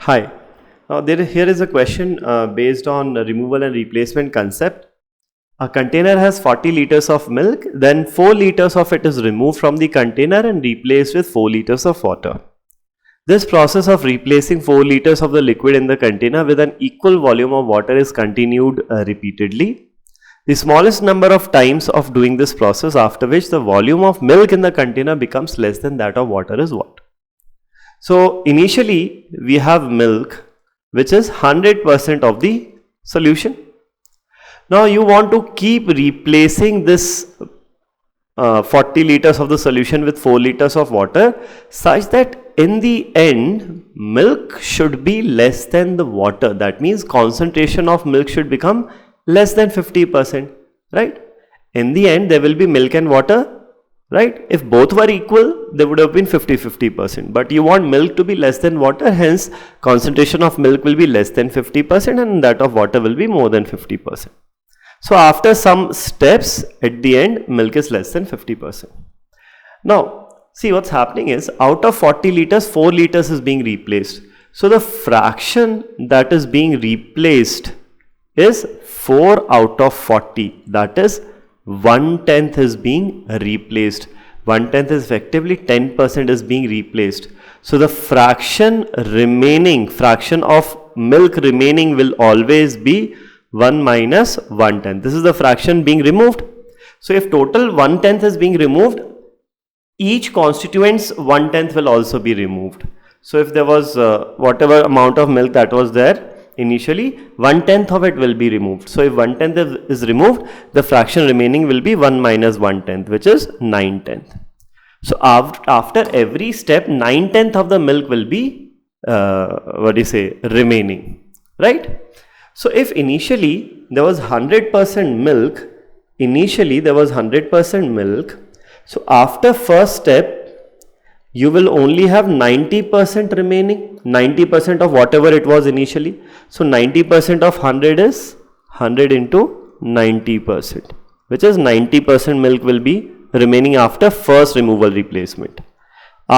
Hi. Now here is a question based on the removal and replacement concept. A container has 40 liters of milk, then 4 liters of it is removed from the container and replaced with 4 liters of water. This process of replacing 4 liters of the liquid in the container with an equal volume of water is continued repeatedly. The smallest number of times of doing this process, after which the volume of milk in the container becomes less than that of water, is what? So initially we have milk which is 100% of the solution. Now you want to keep replacing this 40 liters of the solution with 4 liters of water such that in the end milk should be less than the water. That means concentration of milk should become less than 50%, right? In the end there will be milk and water, right? If both were equal, they would have been 50-50%. But you want milk to be less than water, hence concentration of milk will be less than 50% and that of water will be more than 50%. So after some steps, at the end, milk is less than 50%. Now, see what's happening is, out of 40 liters, 4 liters is being replaced. So the fraction that is being replaced is 4 out of 40. That is 1/10 is being replaced. 1/10 is effectively 10% is being replaced. So the fraction of milk remaining will always be 1 minus 1/10. This is the fraction being removed. So if total 1/10 is being removed, each constituent's 1/10 will also be removed. So if there was whatever amount of milk that was there initially, 1/10 of it will be removed. So if 1/10 is removed, the fraction remaining will be 1 minus 1/10, which is 9/10. So after every step, 9/10 of the milk will be remaining, right? So if initially there was 100% milk, so after first step you will only have 90% remaining, 90% of whatever it was initially. So 90% of 100 is 100 into 90%, which is 90% milk will be remaining after first removal replacement.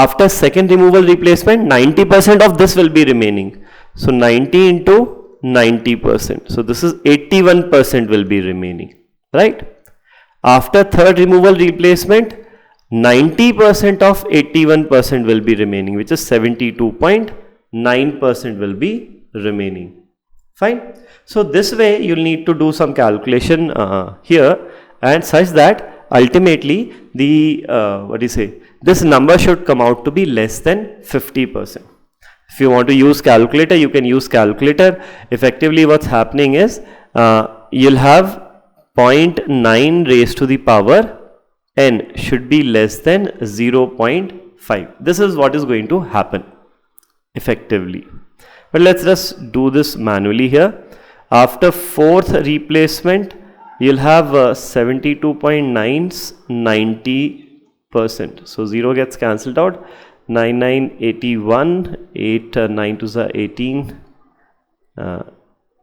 After second removal replacement, 90% of this will be remaining. So 90 into 90%. So this is 81% will be remaining, right? After third removal replacement, 90% of 81% will be remaining, which is 72.9% will be remaining. Fine. So this way you'll need to do some calculation here, and such that ultimately the this number should come out to be less than 50%. If you want to use calculator, you can use calculator. Effectively what's happening is you'll have 0.9 raised to the power n should be less than 0.5. This is what is going to happen effectively. But let's just do this manually here. After fourth replacement, you'll have 72.9's 90%. So 0 gets cancelled out. 9, 9, 81, 8, 9 to the 18,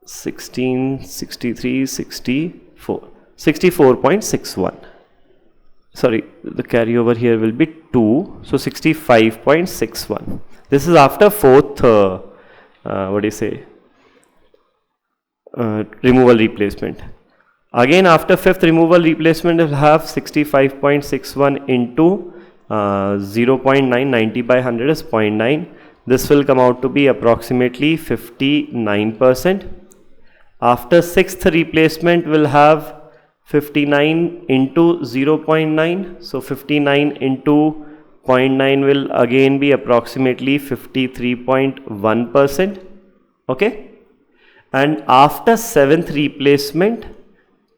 16, 63, 64, 64.61. Sorry, the carryover here will be 2, so 65.61. This is after fourth, removal replacement. Again, after fifth removal replacement, we'll have 65.61 into 0.9, 90 by 100 is 0.9. This will come out to be approximately 59%. After sixth replacement, we'll have 59 into 0.9. So 59 into 0.9 will again be approximately 53.1%. Okay. And after seventh replacement,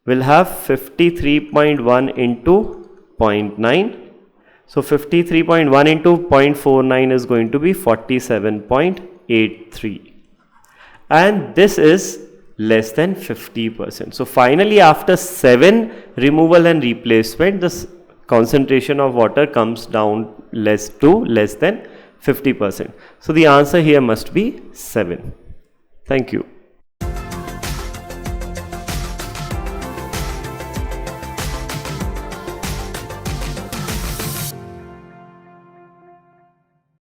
we'll have 53.1 into 0.9. So 53.1 into 0.49 is going to be 47.83. And this is less than 50%. So finally, after 7 removal and replacement, this concentration of water comes down less than 50%. So the answer here must be 7. Thank you.